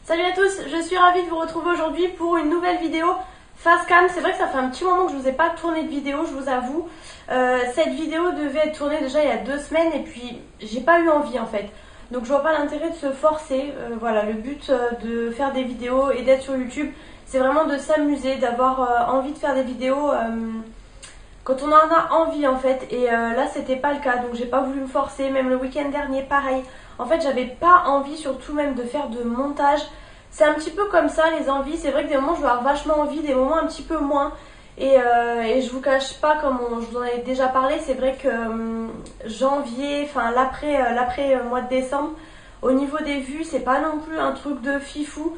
Salut à tous, je suis ravie de vous retrouver aujourd'hui pour une nouvelle vidéo face cam. C'est vrai que ça fait un petit moment que je vous ai pas tourné de vidéo, je vous avoue. Cette vidéo devait être tournée déjà il y a 2 semaines et puis j'ai pas eu envie en fait. Donc je vois pas l'intérêt de se forcer. Voilà, le but de faire des vidéos et d'être sur YouTube, c'est vraiment de s'amuser, d'avoir envie de faire des vidéos quand on en a envie en fait. Et là c'était pas le cas, donc j'ai pas voulu me forcer. Même le week-end dernier pareil. En fait j'avais pas envie surtout même de faire de montage. C'est un petit peu comme ça les envies. C'est vrai que des moments je vais avoir vachement envie, des moments un petit peu moins. Et je vous cache pas, comme je vous en avais déjà parlé, c'est vrai que janvier, enfin l'après mois de décembre, au niveau des vues, c'est pas non plus un truc de fifou.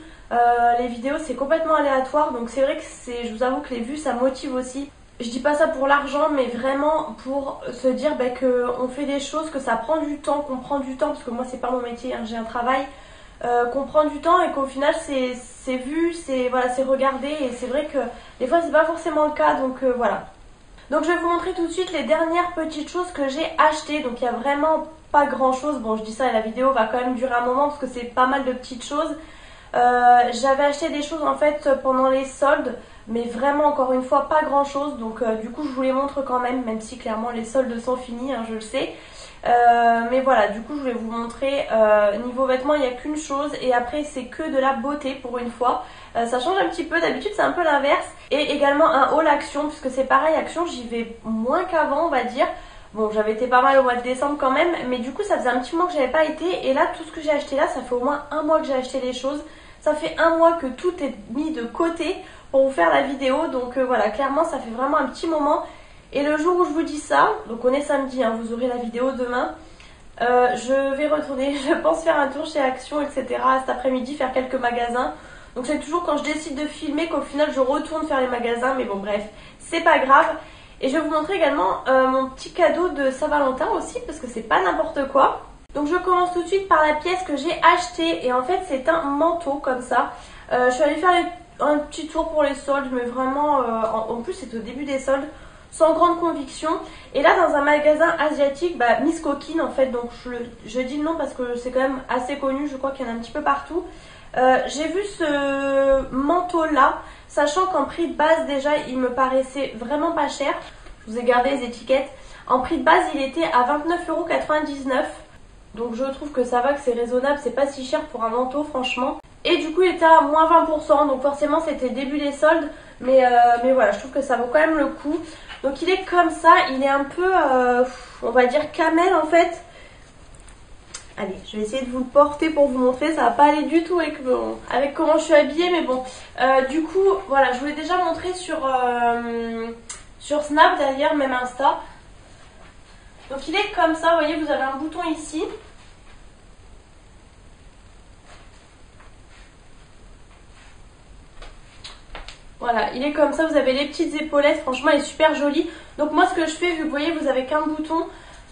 Les vidéos c'est complètement aléatoire, donc c'est vrai que je vous avoue que les vues ça motive aussi. Je dis pas ça pour l'argent, mais vraiment pour se dire qu'on fait des choses, que ça prend du temps, qu'on prend du temps, parce que moi c'est pas mon métier, hein, j'ai un travail, qu'on prend du temps et qu'au final c'est vu, c'est regardé, et c'est vrai que des fois c'est pas forcément le cas, donc voilà. Donc je vais vous montrer tout de suite les dernières petites choses que j'ai achetées. Donc il y a vraiment pas grand chose, bon je dis ça et la vidéo va quand même durer un moment parce que c'est pas mal de petites choses. J'avais acheté des choses en fait pendant les soldes, mais vraiment encore une fois pas grand chose, donc du coup je vous les montre quand même, même si clairement les soldes sont finis, hein, je le sais. Mais voilà, du coup je voulais vous montrer. Niveau vêtements il n'y a qu'une chose, et après c'est que de la beauté pour une fois. Ça change un petit peu, d'habitude c'est un peu l'inverse. Et également un haul Action, puisque c'est pareil, Action j'y vais moins qu'avant on va dire. Bon, j'avais été pas mal au mois de décembre quand même, mais du coup ça faisait un petit mois que j'avais pas été, et là tout ce que j'ai acheté là, ça fait au moins un mois que j'ai acheté les choses. Ça fait un mois que tout est mis de côté pour vous faire la vidéo, donc voilà, clairement ça fait vraiment un petit moment. Et le jour où je vous dis ça, donc on est samedi, hein, vous aurez la vidéo demain, je vais retourner, je pense faire un tour chez Action, etc. cet après-midi, faire quelques magasins. Donc c'est toujours quand je décide de filmer qu'au final je retourne faire les magasins, mais bon bref, c'est pas grave. Et je vais vous montrer également mon petit cadeau de Saint-Valentin aussi, parce que c'est pas n'importe quoi. Donc je commence tout de suite par la pièce que j'ai achetée, et en fait c'est un manteau comme ça. Je suis allée faire un petit tour pour les soldes, mais vraiment, en plus c'est au début des soldes, sans grande conviction. Et là dans un magasin asiatique, Miss Coquine en fait, donc je dis le nom parce que c'est quand même assez connu, je crois qu'il y en a un petit peu partout. J'ai vu ce manteau là, sachant qu'en prix de base déjà il me paraissait vraiment pas cher. Je vous ai gardé les étiquettes. En prix de base il était à 29,99 €. Donc je trouve que ça va, que c'est raisonnable, c'est pas si cher pour un manteau franchement. Et du coup il était à moins 20%, donc forcément c'était début des soldes. Mais voilà, je trouve que ça vaut quand même le coup. Donc il est comme ça, il est un peu, on va dire camel en fait. Allez, je vais essayer de vous le porter pour vous montrer, ça va pas aller du tout avec comment je suis habillée, mais bon. Du coup, voilà, je vous l'ai déjà montré sur Snap d'ailleurs, même Insta. Donc il est comme ça, vous voyez, vous avez un bouton ici. Voilà, il est comme ça, vous avez les petites épaulettes, franchement il est super joli. Donc moi ce que je fais, vu que vous voyez, vous avez qu'un bouton,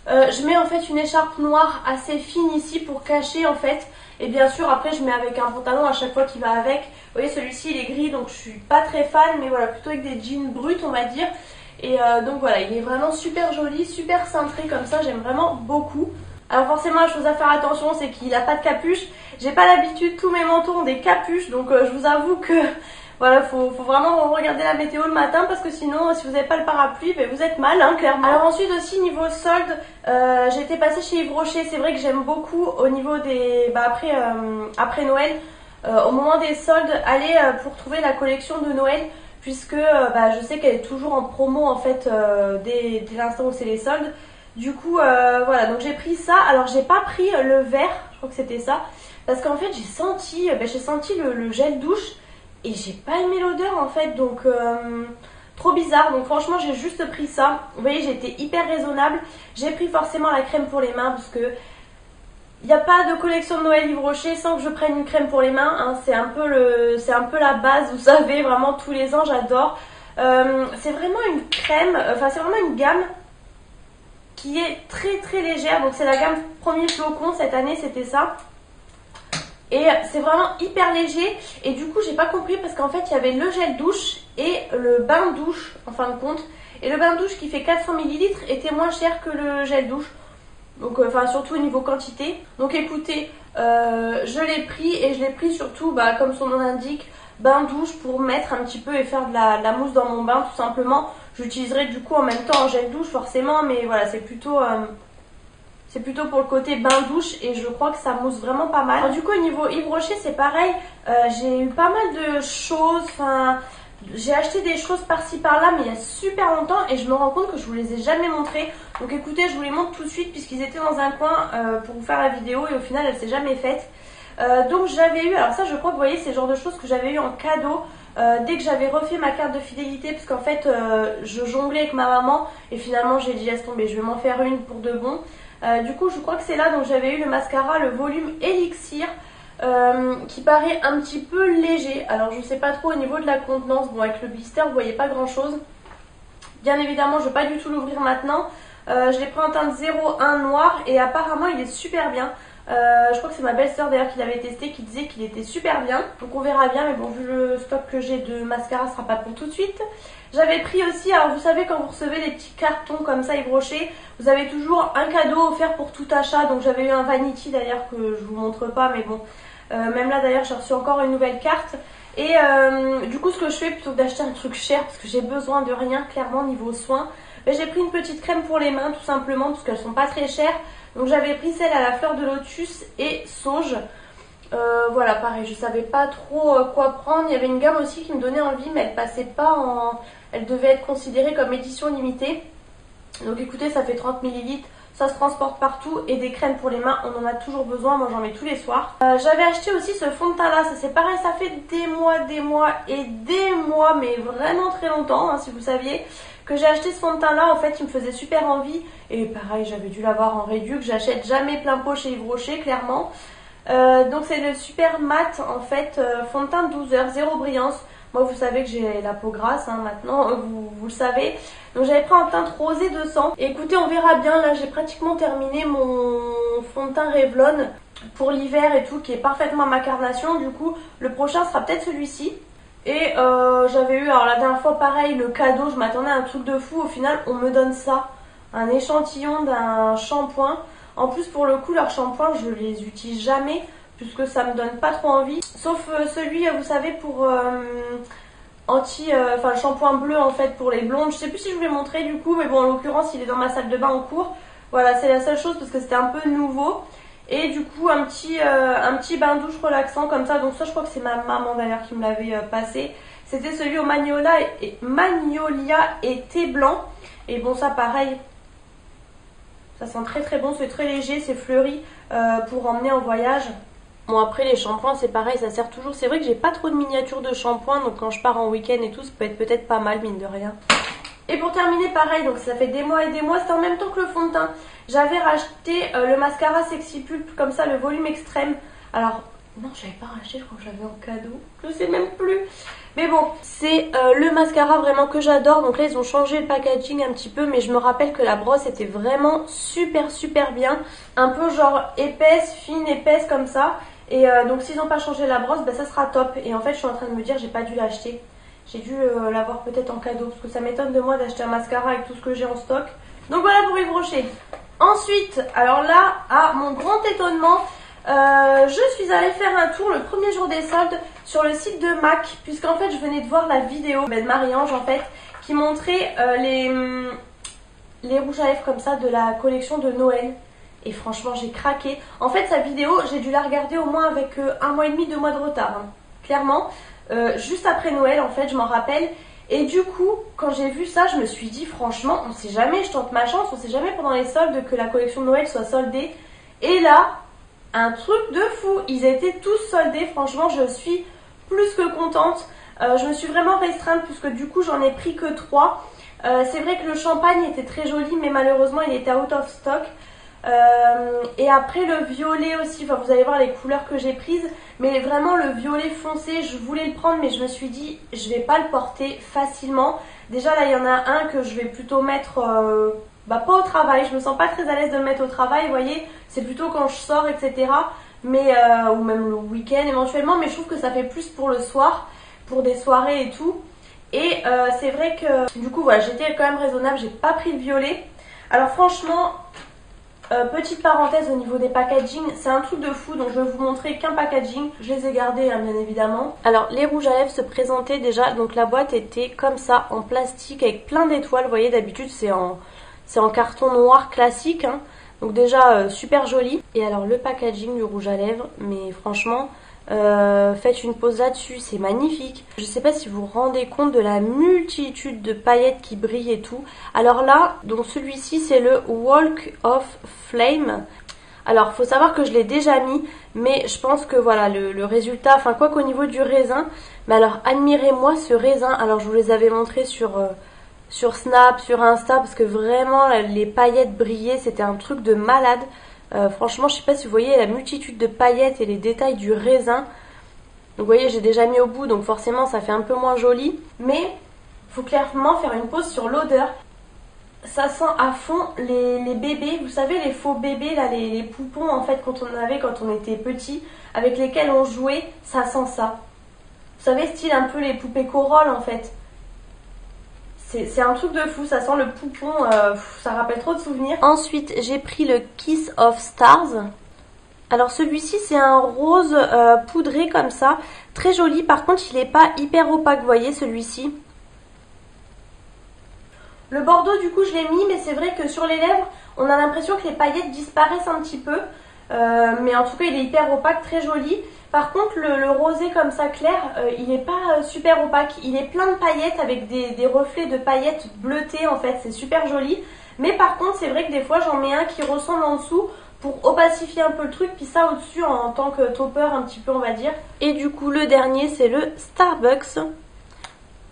je mets en fait une écharpe noire assez fine ici pour cacher en fait. Et bien sûr après je mets avec un pantalon à chaque fois qui va avec. Vous voyez, celui-ci il est gris, donc je suis pas très fan, mais voilà, plutôt avec des jeans bruts on va dire. Et donc voilà, il est vraiment super joli, super cintré comme ça, j'aime vraiment beaucoup. Alors forcément la chose à faire attention, c'est qu'il n'a pas de capuche. J'ai pas l'habitude, tous mes manteaux ont des capuches, donc je vous avoue que voilà, faut vraiment regarder la météo le matin, parce que sinon si vous n'avez pas le parapluie, vous êtes mal, hein, clairement. Alors ensuite aussi niveau solde, j'ai été passée chez Yves Rocher. C'est vrai que j'aime beaucoup au niveau des... après Noël, au moment des soldes, aller pour trouver la collection de Noël, puisque je sais qu'elle est toujours en promo en fait dès l'instant où c'est les soldes. Du coup voilà, donc j'ai pris ça. Alors j'ai pas pris le vert, je crois que c'était ça, parce qu'en fait j'ai senti le gel douche et j'ai pas aimé l'odeur en fait, donc trop bizarre. Donc franchement j'ai juste pris ça. Vous voyez, j'ai été hyper raisonnable. J'ai pris forcément la crème pour les mains, parce que il n'y a pas de collection de Noël Yves Rocher sans que je prenne une crème pour les mains, hein. C'est un peu la base, vous savez, vraiment tous les ans j'adore. C'est vraiment une crème, c'est vraiment une gamme qui est très très légère. Donc c'est la gamme Premier Flocon, cette année c'était ça. Et c'est vraiment hyper léger. Et du coup j'ai pas compris, parce qu'en fait il y avait le gel douche et le bain douche en fin de compte. Et le bain douche qui fait 400 ml était moins cher que le gel douche. Donc enfin surtout au niveau quantité. Donc écoutez, je l'ai pris et je l'ai pris surtout comme son nom l'indique, bain douche pour mettre un petit peu et faire de la mousse dans mon bain tout simplement. J'utiliserai du coup en même temps en gel douche forcément, mais voilà, c'est plutôt pour le côté bain douche et je crois que ça mousse vraiment pas mal. Alors, du coup au niveau Yves Rocher c'est pareil, j'ai eu pas mal de choses, enfin j'ai acheté des choses par-ci par-là mais il y a super longtemps et je me rends compte que je vous les ai jamais montrées. Donc écoutez, je vous les montre tout de suite puisqu'ils étaient dans un coin pour vous faire la vidéo et au final elle s'est jamais faite. Donc j'avais eu, alors ça je crois que vous voyez c'est le genre de choses que j'avais eu en cadeau dès que j'avais refait ma carte de fidélité, parce qu'en fait je jonglais avec ma maman et finalement j'ai dit laisse tomber, je vais m'en faire une pour de bon. Du coup je crois que c'est là, donc j'avais eu le mascara, le volume Elixir qui paraît un petit peu léger. Alors je sais pas trop au niveau de la contenance, bon avec le blister vous voyez pas grand chose. Bien évidemment je vais pas du tout l'ouvrir maintenant. Je l'ai pris en teinte 01 noir et apparemment il est super bien. Je crois que c'est ma belle-sœur d'ailleurs qui l'avait testé, qui disait qu'il était super bien. Donc on verra bien, mais bon vu le stock que j'ai de mascara, ce sera pas pour tout de suite. J'avais pris aussi, alors vous savez quand vous recevez des petits cartons comme ça Yves Rocher, vous avez toujours un cadeau offert pour tout achat. Donc j'avais eu un Vanity d'ailleurs que je vous montre pas, mais bon. Même là d'ailleurs j'ai reçu encore une nouvelle carte. Et du coup ce que je fais plutôt que d'acheter un truc cher, parce que j'ai besoin de rien clairement niveau soins, j'ai pris une petite crème pour les mains tout simplement parce qu'elles sont pas très chères. Donc j'avais pris celle à la fleur de lotus et sauge. Voilà pareil, je savais pas trop quoi prendre. Il y avait une gamme aussi qui me donnait envie mais elle passait pas en... Elle devait être considérée comme édition limitée. Donc écoutez, ça fait 30 ml. Ça se transporte partout et des crèmes pour les mains, on en a toujours besoin, moi j'en mets tous les soirs. J'avais acheté aussi ce fond de teint là, ça c'est pareil, ça fait des mois et des mois, mais vraiment très longtemps hein, si vous saviez, que j'ai acheté ce fond de teint là, en fait il me faisait super envie. Et pareil, j'avais dû l'avoir en réduc, j'achète jamais plein pot chez Yves Rocher clairement. Donc c'est le super mat en fait, fond de teint 12 heures, zéro brillance. Moi vous savez que j'ai la peau grasse hein, maintenant, vous le savez. Donc j'avais pris en teinte rosé 200. Et écoutez, on verra bien, là j'ai pratiquement terminé mon fond de teint Revlon pour l'hiver et tout, qui est parfaitement à ma carnation. Du coup le prochain sera peut-être celui-ci. Et j'avais eu, alors la dernière fois pareil, le cadeau, je m'attendais à un truc de fou. Au final on me donne ça, un échantillon d'un shampoing. En plus pour le coup leurs shampoings je les utilise jamais, puisque ça me donne pas trop envie. Sauf celui, vous savez, pour enfin le shampoing bleu en fait pour les blondes. Je sais plus si je vous l'ai montré du coup, mais bon en l'occurrence il est dans ma salle de bain en cours. Voilà, c'est la seule chose parce que c'était un peu nouveau. Et du coup un petit bain douche relaxant comme ça. Donc ça je crois que c'est ma maman d'ailleurs qui me l'avait passé. C'était celui au magnolia et thé blanc. Et bon ça pareil, ça sent très très bon, c'est très léger, c'est fleuri pour emmener en voyage. Bon après les shampoings c'est pareil, ça sert toujours. C'est vrai que j'ai pas trop de miniatures de shampoing, donc quand je pars en week-end et tout, ça peut être peut-être pas mal mine de rien. Et pour terminer pareil, donc ça fait des mois et des mois, c'était en même temps que le fond de teint. J'avais racheté le mascara Sexy Pulp, comme ça le volume extrême. Alors non j'avais pas racheté, je crois que j'avais en cadeau, je sais même plus. Mais bon, c'est le mascara vraiment que j'adore. Donc là ils ont changé le packaging un petit peu, mais je me rappelle que la brosse était vraiment super bien. Un peu genre épaisse, fine, épaisse comme ça. Et donc s'ils n'ont pas changé la brosse, ça sera top. Et en fait je suis en train de me dire j'ai pas dû l'acheter. J'ai dû l'avoir peut-être en cadeau, parce que ça m'étonne de moi d'acheter un mascara avec tout ce que j'ai en stock. Donc voilà pour Yves Rocher. Ensuite, alors là, à mon grand étonnement, je suis allée faire un tour le premier jour des soldes sur le site de MAC, puisqu'en fait je venais de voir la vidéo de Marie-Ange en fait, qui montrait les rouges à lèvres comme ça de la collection de Noël. Et franchement j'ai craqué. En fait sa vidéo j'ai dû la regarder au moins avec 1 mois et demi, 2 mois de retard hein. Clairement, juste après Noël en fait je m'en rappelle. Et du coup quand j'ai vu ça je me suis dit franchement on sait jamais, je tente ma chance, on sait jamais pendant les soldes que la collection de Noël soit soldée. Et là un truc de fou, ils étaient tous soldés, franchement je suis plus que contente. Je me suis vraiment restreinte puisque du coup j'en ai pris que 3. C'est vrai que le champagne était très joli mais malheureusement il était out of stock. Et après le violet aussi, enfin vous allez voir les couleurs que j'ai prises, mais vraiment le violet foncé je voulais le prendre mais je me suis dit je vais pas le porter facilement. Déjà là il y en a un que je vais plutôt mettre pas au travail, je me sens pas très à l'aise de le mettre au travail, vous voyez, c'est plutôt quand je sors etc, mais ou même le week-end éventuellement, mais je trouve que ça fait plus pour le soir, pour des soirées et tout. Et c'est vrai que du coup voilà, j'étais quand même raisonnable, j'ai pas pris le violet. Alors franchement Petite parenthèse au niveau des packaging, c'est un truc de fou, donc je vais vous montrer qu'un packaging. Je les ai gardés hein, bien évidemment. Alors les rouges à lèvres se présentaient déjà, donc la boîte était comme ça en plastique avec plein d'étoiles. Vous voyez, d'habitude c'est en carton noir classique, hein. Donc déjà super joli. Et alors le packaging du rouge à lèvres, mais franchement faites une pause là-dessus, c'est magnifique. Je sais pas si vous vous rendez compte de la multitude de paillettes qui brillent et tout. Alors là, donc celui-ci c'est le Walk of Flame. Alors faut savoir que je l'ai déjà mis, mais je pense que voilà le résultat, enfin quoi qu'au niveau du raisin, mais alors admirez-moi ce raisin. Alors je vous les avais montrés sur Snap, sur Insta, parce que vraiment les paillettes brillaient, c'était un truc de malade. Franchement, je sais pas si vous voyez la multitude de paillettes et les détails du raisin. Donc vous voyez, j'ai déjà mis au bout, donc forcément ça fait un peu moins joli. Mais il faut clairement faire une pause sur l'odeur. Ça sent à fond les bébés, vous savez les faux bébés, là, les poupons en fait quand on avait quand on était petit, avec lesquels on jouait, ça sent ça. Vous savez, style un peu les poupées Corolle en fait. C'est un truc de fou, ça sent le poupon, ça rappelle trop de souvenirs. Ensuite, j'ai pris le Kiss of Stars. Alors celui-ci, c'est un rose poudré comme ça, très joli. Par contre, il n'est pas hyper opaque, vous voyez celui-ci. Le bordeaux, du coup, je l'ai mis, mais c'est vrai que sur les lèvres, on a l'impression que les paillettes disparaissent un petit peu. Mais en tout cas, il est hyper opaque, très joli. Par contre, le rosé comme ça clair, il n'est pas super opaque. Il est plein de paillettes avec des reflets de paillettes bleutées en fait. C'est super joli. Mais par contre, c'est vrai que des fois, j'en mets un qui ressemble en dessous pour opacifier un peu le truc. Puis ça au-dessus en tant que topper un petit peu, on va dire. Et du coup, le dernier, c'est le Starbucks.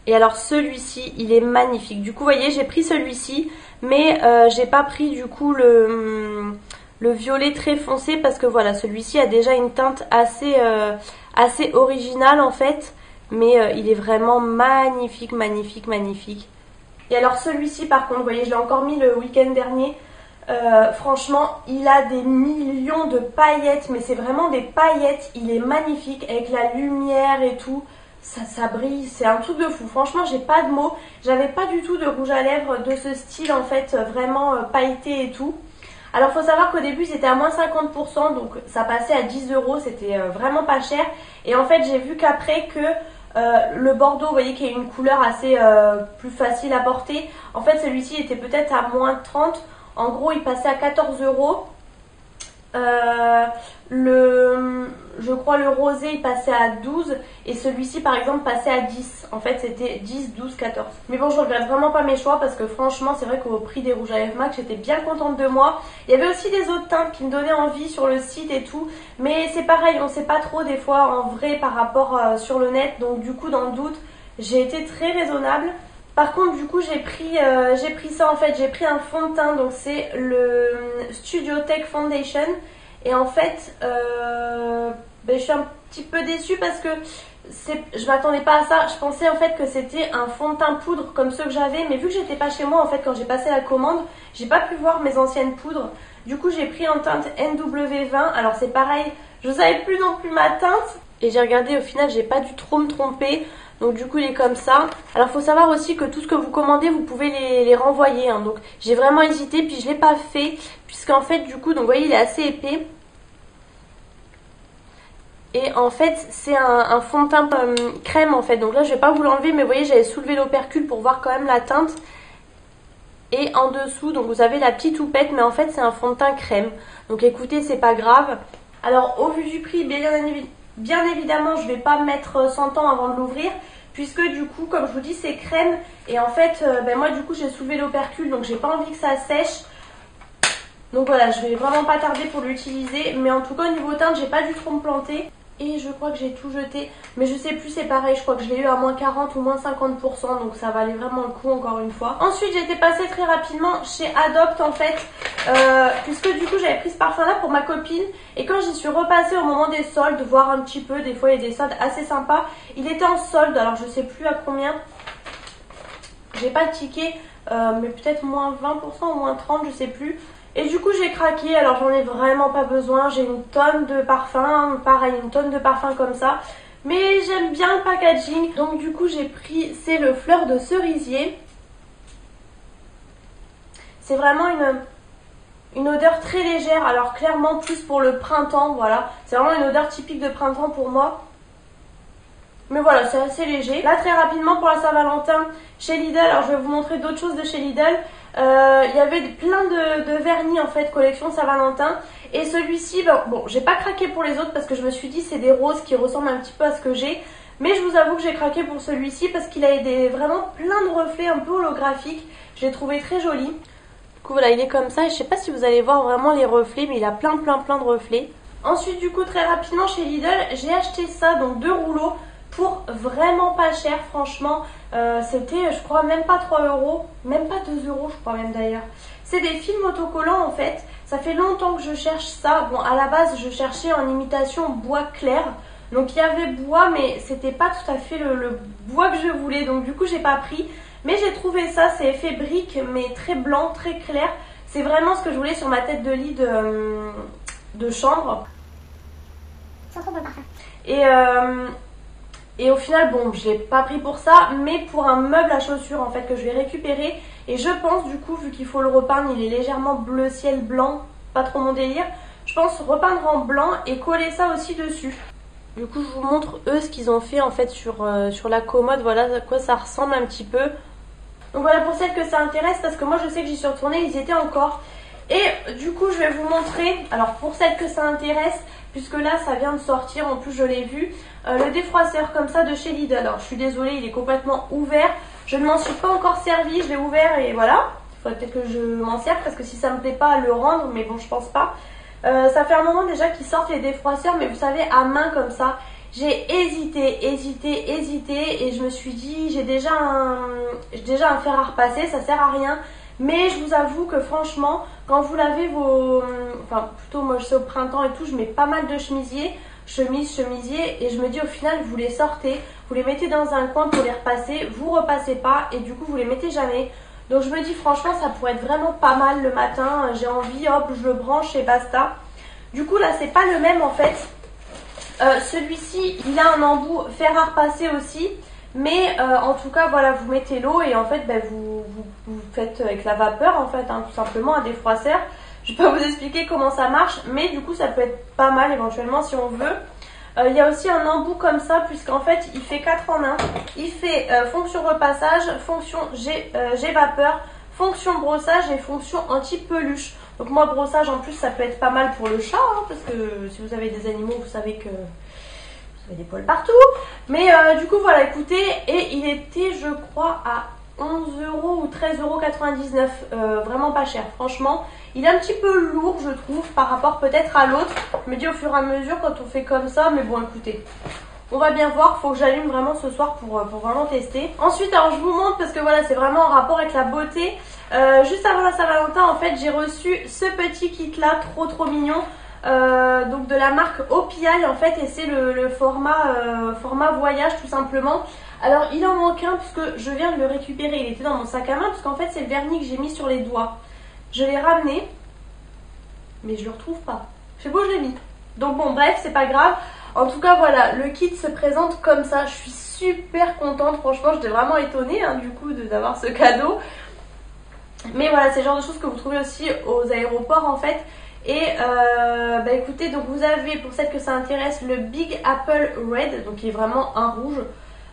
Et alors celui-ci, il est magnifique. Du coup, vous voyez, j'ai pris celui-ci. Mais j'ai pas pris du coup le violet très foncé parce que voilà, celui-ci a déjà une teinte assez originale en fait, mais il est vraiment magnifique, magnifique, magnifique. Et alors celui-ci par contre, vous voyez, je l'ai encore mis le week-end dernier, franchement, il a des millions de paillettes, mais c'est vraiment des paillettes, il est magnifique avec la lumière et tout. Ça brille, c'est un truc de fou. Franchement, j'ai pas de mots. J'avais pas du tout de rouge à lèvres de ce style en fait, vraiment pailleté et tout. Alors faut savoir qu'au début c'était à moins 50%, donc ça passait à 10 €, c'était vraiment pas cher. Et en fait j'ai vu qu'après que le bordeaux, vous voyez qu'il y a une couleur assez plus facile à porter. En fait celui-ci était peut-être à moins 30, en gros il passait à 14 €. Je crois le rosé il passait à 12 et celui-ci par exemple passait à 10. En fait c'était 10, 12, 14. Mais bon, je regrette vraiment pas mes choix parce que franchement c'est vrai qu'au prix des rouges à lèvres MAC j'étais bien contente de moi. Il y avait aussi des autres teintes qui me donnaient envie sur le site et tout, mais c'est pareil, on sait pas trop des fois en vrai par rapport sur le net, donc du coup dans le doute j'ai été très raisonnable. Par contre du coup j'ai pris ça en fait, j'ai pris un fond de teint, donc c'est le Studio Tech Foundation. Et en fait je suis un petit peu déçue parce que je m'attendais pas à ça. Je pensais en fait que c'était un fond de teint poudre comme ceux que j'avais, mais vu que j'étais pas chez moi en fait quand j'ai passé la commande, j'ai pas pu voir mes anciennes poudres. Du coup j'ai pris en teinte NW20. Alors c'est pareil, je savais plus non plus ma teinte et j'ai regardé, au final j'ai pas dû trop me tromper. Donc du coup il est comme ça. Alors faut savoir aussi que tout ce que vous commandez vous pouvez les renvoyer hein. Donc j'ai vraiment hésité puis je l'ai pas fait puisqu'en fait du coup, donc vous voyez il est assez épais. Et en fait c'est un fond de teint crème en fait. Donc là je vais pas vous l'enlever, mais vous voyez j'avais soulevé l'opercule pour voir quand même la teinte. Et en dessous donc vous avez la petite houppette, mais en fait c'est un fond de teint crème. Donc écoutez, c'est pas grave. Alors au vu du prix, bien évidemment je vais pas mettre 100 ans avant de l'ouvrir, puisque du coup comme je vous dis c'est crème. Et en fait moi du coup j'ai soulevé l'opercule, donc j'ai pas envie que ça sèche. Donc voilà, je vais vraiment pas tarder pour l'utiliser. Mais en tout cas au niveau teinte j'ai pas dû trop me planter. Et je crois que j'ai tout jeté, mais je sais plus, c'est pareil, je crois que je l'ai eu à moins 40 ou moins 50%, donc ça valait vraiment le coup encore une fois. Ensuite j'étais passée très rapidement chez Adopt en fait, puisque du coup j'avais pris ce parfum là pour ma copine, et quand j'y suis repassée au moment des soldes, voir un petit peu, des fois il y a des soldes assez sympas, il était en solde, alors je sais plus à combien, j'ai pas le ticket, mais peut-être moins 20% ou moins 30%, je sais plus. Et du coup j'ai craqué, alors j'en ai vraiment pas besoin, j'ai une tonne de parfums, pareil une tonne de parfums comme ça. Mais j'aime bien le packaging, donc du coup j'ai pris, c'est le fleur de cerisier. C'est vraiment Une odeur très légère, alors clairement plus pour le printemps, voilà. C'est vraiment une odeur typique de printemps pour moi. Mais voilà, c'est assez léger. Là, très rapidement pour la Saint-Valentin, chez Lidl, alors je vais vous montrer d'autres choses de chez Lidl. Il y avait plein de vernis en fait, collection Saint-Valentin. Et celui-ci, bon, j'ai pas craqué pour les autres parce que je me suis dit c'est des roses qui ressemblent un petit peu à ce que j'ai. Mais je vous avoue que j'ai craqué pour celui-ci parce qu'il a vraiment plein de reflets un peu holographiques. Je l'ai trouvé très joli. Du coup voilà, il est comme ça et je sais pas si vous allez voir vraiment les reflets, mais il a plein de reflets. Ensuite du coup très rapidement chez Lidl, j'ai acheté ça, donc 2 rouleaux pour vraiment pas cher franchement. C'était je crois même pas 3 euros, même pas 2 euros je crois même d'ailleurs. C'est des films autocollants en fait, ça fait longtemps que je cherche ça. Bon à la base je cherchais en imitation bois clair. Donc il y avait bois mais c'était pas tout à fait le bois que je voulais, donc du coup j'ai pas pris. Mais j'ai trouvé ça, c'est effet brique mais très blanc, très clair. C'est vraiment ce que je voulais sur ma tête de lit de chambre. C'est trop beau le parfum. Et au final, bon, j'ai pas pris pour ça, mais pour un meuble à chaussures en fait que je vais récupérer. Et je pense du coup, vu qu'il faut le repeindre, il est légèrement bleu ciel blanc, pas trop mon délire. Je pense repeindre en blanc et coller ça aussi dessus. Du coup, je vous montre eux ce qu'ils ont fait en fait sur la commode. Voilà à quoi ça ressemble un petit peu. Donc voilà pour celles que ça intéresse, parce que moi je sais que j'y suis retournée, ils y étaient encore. Et du coup je vais vous montrer, alors pour celles que ça intéresse, puisque là ça vient de sortir, en plus je l'ai vu, le défroisseur comme ça de chez Lidl. Alors je suis désolée, il est complètement ouvert, je ne m'en suis pas encore servi, je l'ai ouvert et voilà. Il faudrait peut-être que je m'en serve parce que si ça me plaît pas à le rendre, mais bon je pense pas. Ça fait un moment déjà qu'ils sortent les défroisseurs, mais vous savez à main comme ça. J'ai hésité et je me suis dit j'ai déjà un fer à repasser, ça sert à rien. Mais je vous avoue que franchement, quand vous lavez enfin plutôt moi je sais au printemps et tout, je mets pas mal de chemisiers, chemisiers et je me dis au final vous les sortez, vous les mettez dans un coin pour les repasser, vous repassez pas et du coup vous les mettez jamais. Donc je me dis franchement ça pourrait être vraiment pas mal le matin, j'ai envie, hop je le branche et basta. Du coup là c'est pas le même en fait. Celui-ci, il a un embout fer à repasser aussi. Mais en tout cas, voilà, vous mettez l'eau et en fait, vous faites avec la vapeur, en fait, hein, tout simplement, un défroisseur. Je vais pas vous expliquer comment ça marche, mais du coup, ça peut être pas mal éventuellement si on veut. Il y a aussi un embout comme ça, puisqu'en fait, il fait 4 en 1. Il fait fonction repassage, fonction G-vapeur, fonction brossage et fonction anti-peluche. Donc moi, brossage, en plus, ça peut être pas mal pour le chat, hein, parce que si vous avez des animaux, vous savez que vous avez des poils partout. Mais du coup, voilà, écoutez, et il était, je crois, à 11 euros ou 13,99 €. Vraiment pas cher, franchement. Il est un petit peu lourd, je trouve, par rapport peut-être à l'autre. Je me dis au fur et à mesure quand on fait comme ça, mais bon, écoutez. On va bien voir, faut que j'allume vraiment ce soir pour vraiment tester. Ensuite, alors je vous montre parce que voilà, c'est vraiment en rapport avec la beauté. Juste avant la Saint-Valentin, en fait, j'ai reçu ce petit kit là, trop mignon. Donc de la marque OPI en fait, et c'est le format voyage tout simplement. Alors il en manque un puisque je viens de le récupérer, il était dans mon sac à main, puisqu'en fait c'est le vernis que j'ai mis sur les doigts. Je l'ai ramené, mais je le retrouve pas. Je sais pas où je l'ai mis. Donc bon, bref, c'est pas grave. En tout cas, voilà, le kit se présente comme ça. Je suis super contente, franchement, j'étais vraiment étonnée hein, du coup d'avoir ce cadeau. Mais voilà, c'est le genre de choses que vous trouvez aussi aux aéroports en fait. Et écoutez, donc vous avez, pour celles que ça intéresse, le Big Apple Red, donc qui est vraiment un rouge.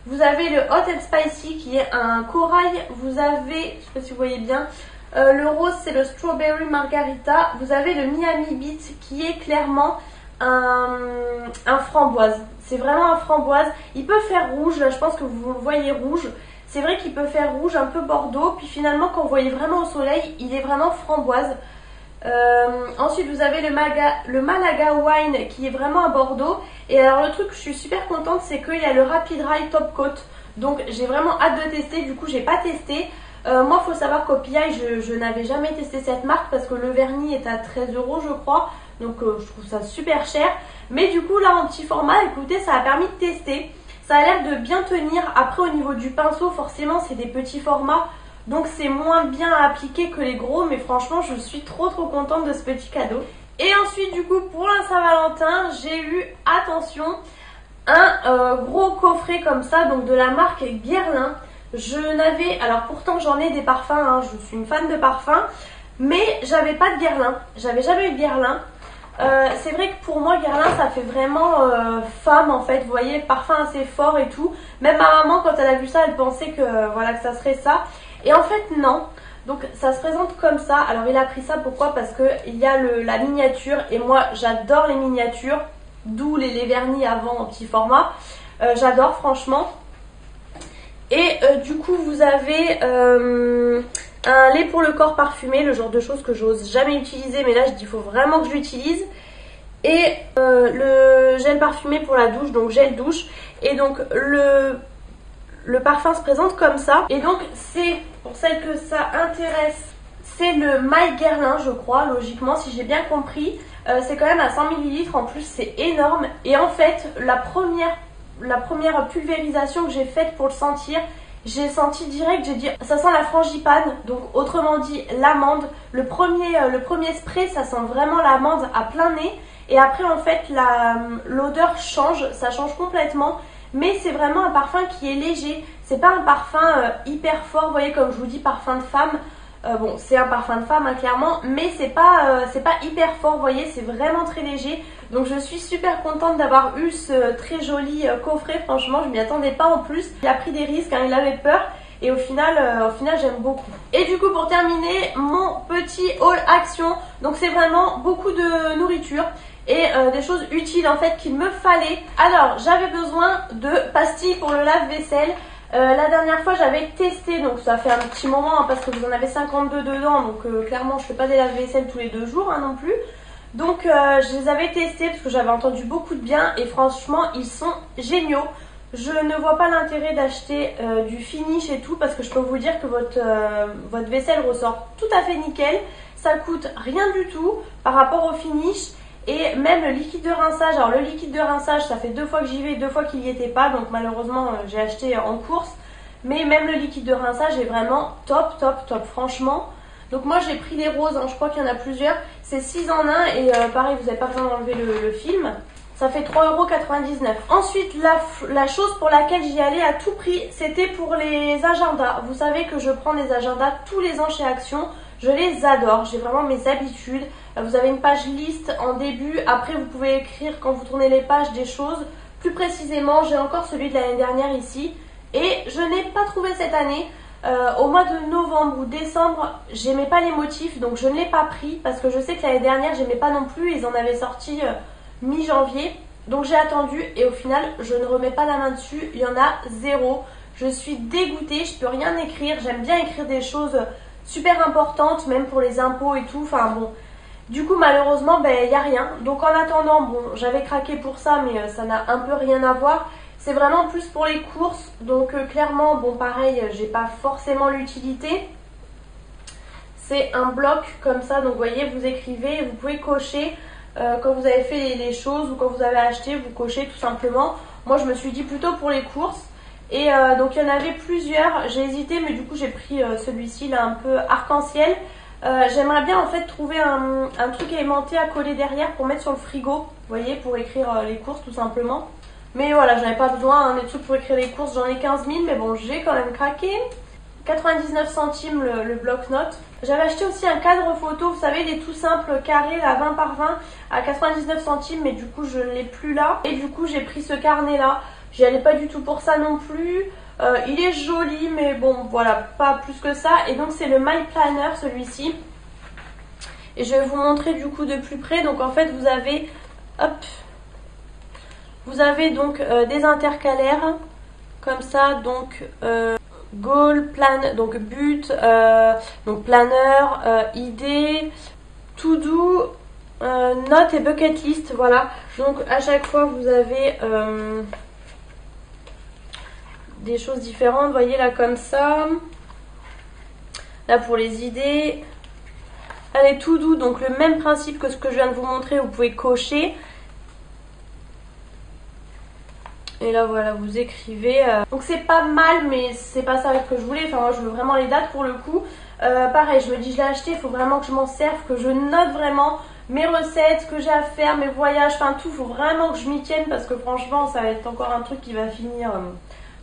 Vous avez le Hot and Spicy qui est un corail. Vous avez, je sais pas si vous voyez bien, le rose c'est le Strawberry Margarita. Vous avez le Miami Beat qui est clairement un framboise. C'est vraiment un framboise. Il peut faire rouge, là je pense que vous le voyez rouge. C'est vrai qu'il peut faire rouge, un peu bordeaux. Puis finalement quand vous voyez vraiment au soleil, il est vraiment framboise. Ensuite vous avez le Malaga Wine qui est vraiment à Bordeaux. Et alors le truc que je suis super contente, c'est qu'il y a le Rapid Dry Top Coat. Donc j'ai vraiment hâte de tester, du coup j'ai pas testé. Moi il faut savoir qu'OPI je n'avais jamais testé cette marque parce que le vernis est à 13 € je crois. Donc je trouve ça super cher. Mais du coup là en petit format, écoutez, ça a permis de tester. Ça a l'air de bien tenir. Après au niveau du pinceau, forcément c'est des petits formats. Donc c'est moins bien appliqué que les gros, mais franchement je suis trop contente de ce petit cadeau. Et ensuite du coup pour la Saint-Valentin, j'ai eu, attention, un gros coffret comme ça, donc de la marque Guerlain. Je n'avais, alors pourtant j'en ai des parfums, hein, je suis une fan de parfums, Mais j'avais pas de Guerlain, j'avais jamais eu de Guerlain. C'est vrai que pour moi Guerlain ça fait vraiment femme en fait, vous voyez, parfum assez fort et tout. Même ma maman quand elle a vu ça elle pensait que voilà que ça serait ça. Et en fait non, donc ça se présente comme ça. Alors il a pris ça pourquoi? Parce que il y a la miniature et moi j'adore les miniatures, d'où les vernis avant en petit format. J'adore franchement. Et du coup vous avez un lait pour le corps parfumé, le genre de choses que j'ose jamais utiliser, mais là je dis il faut vraiment que je l'utilise. Et le gel parfumé pour la douche, donc gel douche. Et donc le parfum se présente comme ça. Et donc c'est, pour celles que ça intéresse, c'est le My Guerlain je crois, logiquement si j'ai bien compris. C'est quand même à 100 ml, en plus c'est énorme. Et en fait la première pulvérisation que j'ai faite pour le sentir, j'ai senti direct, j'ai dit ça sent la frangipane, donc autrement dit l'amande. Le premier spray ça sent vraiment l'amande à plein nez. Et après en fait l'odeur change, ça change complètement. Mais c'est vraiment un parfum qui est léger, c'est pas un parfum hyper fort, vous voyez comme je vous dis parfum de femme. Bon c'est un parfum de femme hein, clairement, mais c'est pas hyper fort, vous voyez, c'est vraiment très léger. Donc je suis super contente d'avoir eu ce très joli coffret, franchement je m'y attendais pas en plus. Il a pris des risques, hein, il avait peur et au final j'aime beaucoup. Et du coup pour terminer, mon petit haul action, donc c'est vraiment beaucoup de nourriture et des choses utiles en fait qu'il me fallait. Alors j'avais besoin de pastilles pour le lave-vaisselle. La dernière fois j'avais testé, donc ça fait un petit moment hein, parce que vous en avez 52 dedans, donc clairement je fais pas des lave-vaisselle tous les 2 jours hein, non plus. Donc je les avais testés parce que j'avais entendu beaucoup de bien et franchement ils sont géniaux. Je ne vois pas l'intérêt d'acheter du finish et tout parce que je peux vous dire que votre vaisselle ressort tout à fait nickel. Ça coûte rien du tout par rapport au finish. Et même le liquide de rinçage, alors le liquide de rinçage ça fait 2 fois que j'y vais, 2 fois qu'il n'y était pas, donc malheureusement j'ai acheté en course. Mais même le liquide de rinçage est vraiment top franchement. Donc moi j'ai pris les roses, hein, je crois qu'il y en a plusieurs, c'est 6 en 1 et pareil vous n'avez pas besoin d'enlever le film. Ça fait 3,99 €. Ensuite la chose pour laquelle j'y allais à tout prix, c'était pour les agendas. Vous savez que je prends des agendas tous les ans chez Action. Je les adore, j'ai vraiment mes habitudes. Vous avez une page liste en début, après vous pouvez écrire quand vous tournez les pages des choses. Plus précisément, j'ai encore celui de l'année dernière ici. Et je n'ai pas trouvé cette année. Au mois de novembre ou décembre, j'aimais pas les motifs, donc je ne l'ai pas pris. Parce que je sais que l'année dernière, j'aimais pas non plus, ils en avaient sorti mi-janvier. Donc j'ai attendu et au final, je ne remets pas la main dessus, il y en a 0. Je suis dégoûtée, je peux rien écrire, j'aime bien écrire des choses super importante, même pour les impôts et tout, enfin bon. Du coup malheureusement il n'y a rien. Donc en attendant, bon j'avais craqué pour ça mais ça n'a un peu rien à voir. C'est vraiment plus pour les courses. Donc clairement bon pareil j'ai pas forcément l'utilité. C'est un bloc comme ça, donc vous voyez vous écrivez, vous pouvez cocher quand vous avez fait les choses ou quand vous avez acheté, vous cochez tout simplement. Moi je me suis dit plutôt pour les courses. Et donc il y en avait plusieurs, j'ai hésité mais du coup j'ai pris celui-ci là un peu arc-en-ciel. J'aimerais bien en fait trouver un truc aimanté à coller derrière pour mettre sur le frigo, vous voyez, pour écrire les courses tout simplement. Mais voilà, j'en ai pas besoin, hein, des trucs pour écrire les courses, j'en ai 15 000 mais bon j'ai quand même craqué. 99 centimes le bloc-notes. J'avais acheté aussi un cadre photo, vous savez, les tout simples carrés, là 20 par 20 à 99 centimes mais du coup je ne l'ai plus là. Et du coup j'ai pris ce carnet là. J'y allais pas du tout pour ça non plus. Il est joli mais bon voilà, pas plus que ça. Et donc c'est le My Planner celui-ci. Et je vais vous montrer du coup de plus près. Donc en fait vous avez, hop, vous avez donc des intercalaires comme ça. Donc goal, plan, donc but, donc planeur, idée, to do, notes et bucket list. Voilà. Donc à chaque fois vous avez des choses différentes, vous voyez là comme ça. Là pour les idées. Elle est tout doux, donc le même principe que ce que je viens de vous montrer, vous pouvez cocher. Et là voilà, vous écrivez. Donc c'est pas mal, mais c'est pas ça que je voulais. Enfin moi je veux vraiment les dates pour le coup. Pareil, je me dis je l'ai acheté, il faut vraiment que je m'en serve, que je note vraiment mes recettes, ce que j'ai à faire, mes voyages, enfin tout. Il faut vraiment que je m'y tienne parce que franchement ça va être encore un truc qui va finir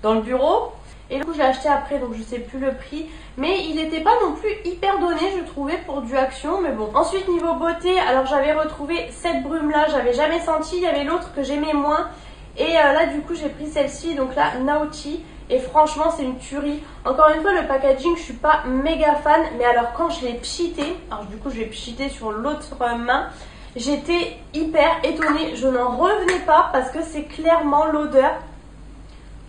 dans le bureau. Et du coup je l'ai acheté après, donc je sais plus le prix. Mais il n'était pas non plus hyper donné, je trouvais, pour du Action, mais bon. Ensuite niveau beauté, alors j'avais retrouvé cette brume là, j'avais jamais senti. Il y avait l'autre que j'aimais moins. Et là du coup j'ai pris celle-ci, donc là Naughty. Et franchement c'est une tuerie. Encore une fois le packaging je suis pas méga fan. Mais alors quand je l'ai pchité, alors du coup je l'ai pchité sur l'autre main, j'étais hyper étonnée. Je n'en revenais pas parce que c'est clairement l'odeur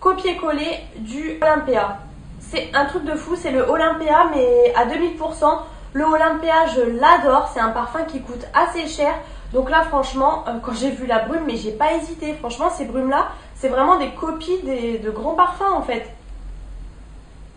copier-coller du Olympia. C'est un truc de fou, c'est le Olympia mais à 2000%. Le Olympia je l'adore, c'est un parfum qui coûte assez cher. Donc là franchement quand j'ai vu la brume, mais j'ai pas hésité. Franchement ces brumes là c'est vraiment des copies de grands parfums en fait.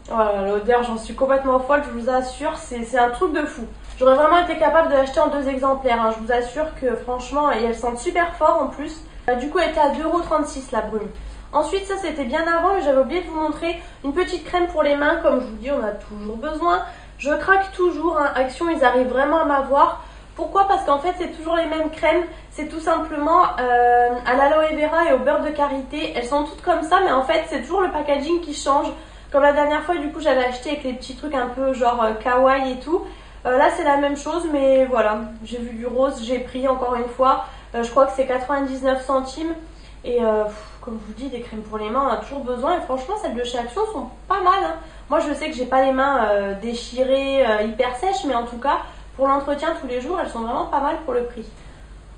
Voilà, l'odeur j'en suis complètement folle, je vous assure, c'est un truc de fou. J'aurais vraiment été capable de l'acheter en 2 exemplaires, hein. Je vous assure que franchement, et elles sentent super fort en plus. Du coup elle était à 2,36 € la brume. Ensuite ça c'était bien avant, mais j'avais oublié de vous montrer une petite crème pour les mains. Comme je vous dis, on a toujours besoin. Je craque toujours, hein. Action ils arrivent vraiment à m'avoir. Pourquoi? Parce qu'en fait c'est toujours les mêmes crèmes. C'est tout simplement à l'aloe vera et au beurre de karité. Elles sont toutes comme ça, mais en fait c'est toujours le packaging qui change. Comme la dernière fois du coup j'avais acheté avec les petits trucs un peu genre kawaii et tout. Là c'est la même chose, mais voilà, j'ai vu du rose, j'ai pris encore une fois. Je crois que c'est 99 centimes. Et comme je vous dis, des crèmes pour les mains on a toujours besoin. Et franchement celles de chez Action sont pas mal, hein. Moi je sais que j'ai pas les mains déchirées, hyper sèches, mais en tout cas pour l'entretien tous les jours elles sont vraiment pas mal pour le prix.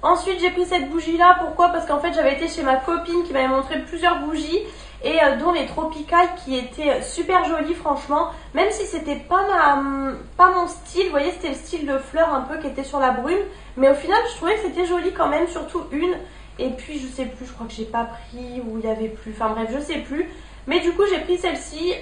Ensuite j'ai pris cette bougie là, pourquoi? Parce qu'en fait j'avais été chez ma copine qui m'avait montré plusieurs bougies. Et dont les tropicales qui étaient super jolies franchement. Même si c'était pas mon style, vous voyez c'était le style de fleurs un peu qui était sur la brume. Mais au final je trouvais que c'était joli quand même, surtout une. Et puis je sais plus, je crois que j'ai pas pris ou il y avait plus, enfin bref je sais plus. Mais du coup j'ai pris celle-ci,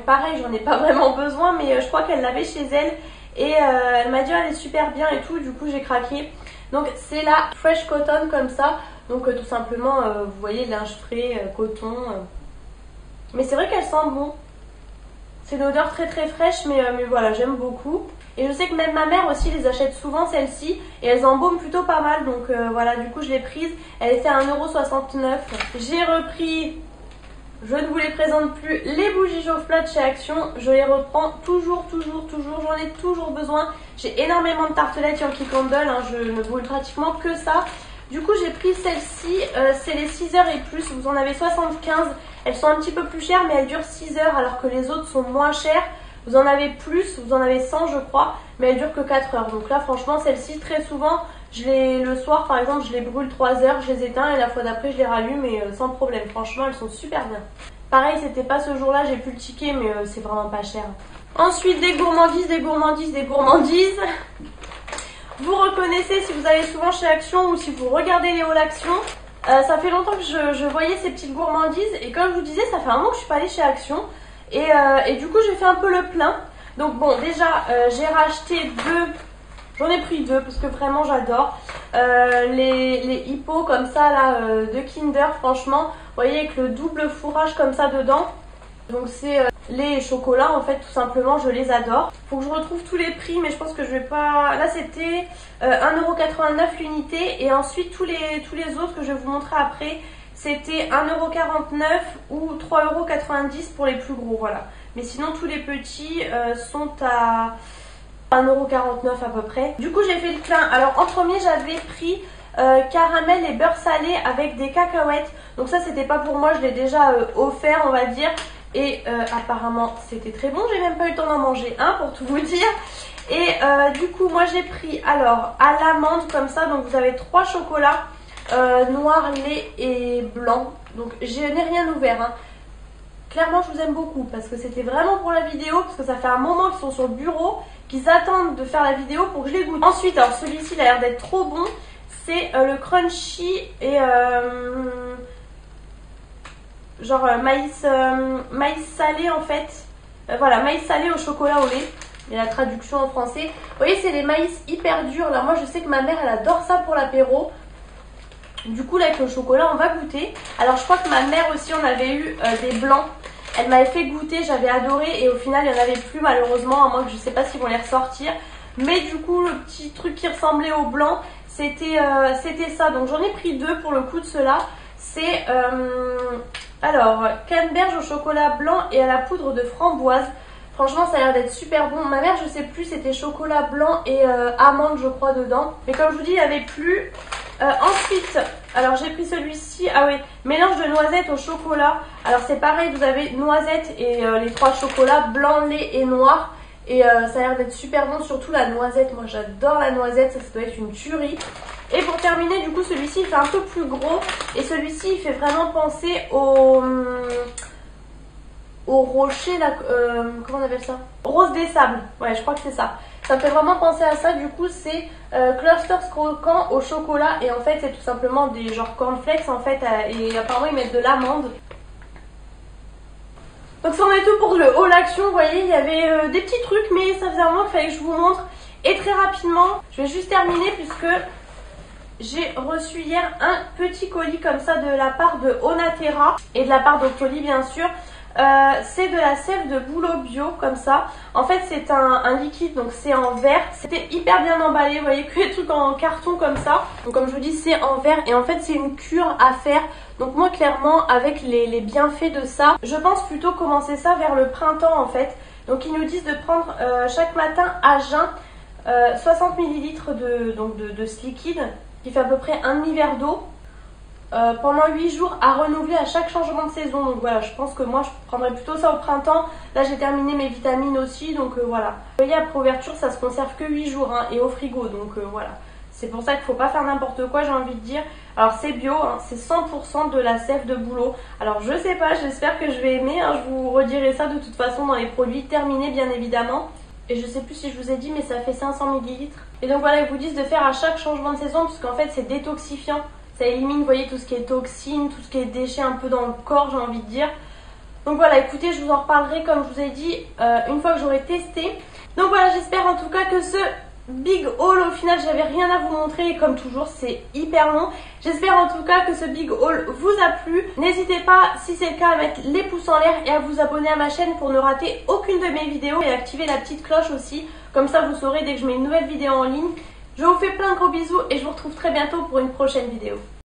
pareil j'en ai pas vraiment besoin mais je crois qu'elle l'avait chez elle. Et elle m'a dit elle est super bien et tout, du coup j'ai craqué. Donc c'est la Fresh Cotton comme ça. Donc tout simplement, vous voyez, linge frais, coton. Mais c'est vrai qu'elle sent bon. C'est une odeur très très fraîche, mais voilà, j'aime beaucoup. Et je sais que même ma mère aussi les achète souvent celles-ci. Et elles embaument plutôt pas mal. Donc voilà, du coup je l'ai prise. Elle était à 1,69 €. J'ai repris, je ne vous les présente plus, les bougies chauffe-plat de chez Action. Je les reprends toujours. J'en ai toujours besoin. J'ai énormément de tartelettes Yankee Candle, hein, je ne brûle pratiquement que ça. Du coup j'ai pris celle-ci, c'est les 6 heures et plus, vous en avez 75, elles sont un petit peu plus chères mais elles durent 6 heures alors que les autres sont moins chères. Vous en avez plus, vous en avez 100 je crois, mais elles durent que 4 heures. Donc là franchement celle-ci très souvent, le soir par exemple je les brûle 3 heures, je les éteins et la fois d'après je les rallume et sans problème. Franchement elles sont super bien. Pareil c'était pas ce jour là, j'ai pu le ticket mais c'est vraiment pas cher. Ensuite des gourmandises. Vous reconnaissez si vous allez souvent chez Action ou si vous regardez les hauls Action. Ça fait longtemps que je voyais ces petites gourmandises. Et comme je vous disais, ça fait un moment que je suis pas allée chez Action. Et du coup, j'ai fait un peu le plein. Donc bon, déjà, j'ai racheté 2. J'en ai pris 2 parce que vraiment, j'adore. Les hippos comme ça, là, de Kinder, franchement. Vous voyez, avec le double fourrage comme ça dedans. Donc c'est les chocolats en fait tout simplement, je les adore. Faut que je retrouve tous les prix mais je pense que je vais pas... Là c'était 1,89 € l'unité et ensuite tous les autres que je vais vous montrer après c'était 1,49 € ou 3,90 € pour les plus gros, voilà. Mais sinon tous les petits sont à 1,49 € à peu près. Du coup j'ai fait le plein. Alors en premier j'avais pris caramel et beurre salé avec des cacahuètes. Donc ça c'était pas pour moi, je l'ai déjà offert on va dire. Et apparemment c'était très bon, j'ai même pas eu le temps d'en manger un pour tout vous dire. Et du coup moi j'ai pris alors à l'amande comme ça, donc vous avez 3 chocolats, noir, lait et blanc. Donc je n'ai rien ouvert, hein. Clairement je vous aime beaucoup parce que c'était vraiment pour la vidéo, parce que ça fait un moment qu'ils sont sur le bureau, qu'ils attendent de faire la vidéo pour que je les goûte. Ensuite alors celui-ci il a l'air d'être trop bon, c'est le crunchy et... genre maïs salé en fait. Voilà, maïs salé au chocolat au lait. Il y a la traduction en français. Vous voyez, c'est les maïs hyper durs. Là, moi, je sais que ma mère, elle adore ça pour l'apéro. Du coup, là, avec le chocolat, on va goûter. Alors, je crois que ma mère aussi, on avait eu des blancs. Elle m'avait fait goûter, j'avais adoré. Et au final, il n'y en avait plus, malheureusement. À moins que je ne sais pas s'ils vont les ressortir. Mais du coup, le petit truc qui ressemblait au blanc, c'était ça. Donc, j'en ai pris 2 pour le coup de ceux-là. C'est Alors, canneberge au chocolat blanc et à la poudre de framboise. Franchement, ça a l'air d'être super bon. Ma mère, je sais plus, c'était chocolat blanc et amande, je crois, dedans. Mais comme je vous dis, il n'y avait plus. Ensuite, alors j'ai pris celui-ci. Ah oui, mélange de noisettes au chocolat. Alors c'est pareil, vous avez noisettes et les 3 chocolats, blanc, lait et noir. Et ça a l'air d'être super bon, surtout la noisette. Moi, j'adore la noisette, ça doit être une tuerie. Et pour terminer, du coup, celui-ci, il fait un peu plus gros. Et celui-ci, il fait vraiment penser au rocher, comment on appelle ça? Rose des sables, ouais, je crois que c'est ça. Ça me fait vraiment penser à ça, du coup, c'est clusters croquants au chocolat. Et en fait, c'est tout simplement des genre cornflakes, en fait, et apparemment, ils mettent de l'amande. Donc ça en est tout pour le haul action, vous voyez, il y avait des petits trucs, mais ça faisait un moment qu'il fallait que je vous montre. Et très rapidement, je vais juste terminer puisque j'ai reçu hier un petit colis comme ça de la part de Onaterra et de la part d'Octoly bien sûr. C'est de la sève de bouleau bio comme ça. En fait c'est un liquide, donc c'est en verre. C'était hyper bien emballé, vous voyez, que les trucs en carton comme ça. Donc comme je vous dis, c'est en verre et en fait c'est une cure à faire. Donc moi clairement avec les bienfaits de ça, je pense plutôt commencer ça vers le printemps en fait. Donc ils nous disent de prendre chaque matin à jeun 60 ml de ce liquide qui fait à peu près un demi-verre d'eau. Pendant 8 jours à renouveler à chaque changement de saison. Donc voilà, je pense que moi je prendrais plutôt ça au printemps. Là j'ai terminé mes vitamines aussi, donc voilà. Vous voyez, après ouverture ça se conserve que 8 jours hein, et au frigo, donc voilà. C'est pour ça qu'il ne faut pas faire n'importe quoi, j'ai envie de dire. Alors c'est bio, hein, c'est 100% de la sève de bouleau. Alors je sais pas, j'espère que je vais aimer, hein, je vous redirai ça de toute façon dans les produits terminés bien évidemment. Et je sais plus si je vous ai dit, mais ça fait 500 ml. Et donc voilà, ils vous disent de faire à chaque changement de saison, puisqu'en fait c'est détoxifiant. Ça élimine, vous voyez, tout ce qui est toxines, tout ce qui est déchets un peu dans le corps, j'ai envie de dire. Donc voilà, écoutez, je vous en reparlerai, comme je vous ai dit, une fois que j'aurai testé. Donc voilà, j'espère en tout cas que ce big haul, au final, j'avais rien à vous montrer. Et comme toujours, c'est hyper long. J'espère en tout cas que ce big haul vous a plu. N'hésitez pas, si c'est le cas, à mettre les pouces en l'air et à vous abonner à ma chaîne pour ne rater aucune de mes vidéos. Et activer la petite cloche aussi. Comme ça, vous saurez dès que je mets une nouvelle vidéo en ligne. Je vous fais plein de gros bisous et je vous retrouve très bientôt pour une prochaine vidéo.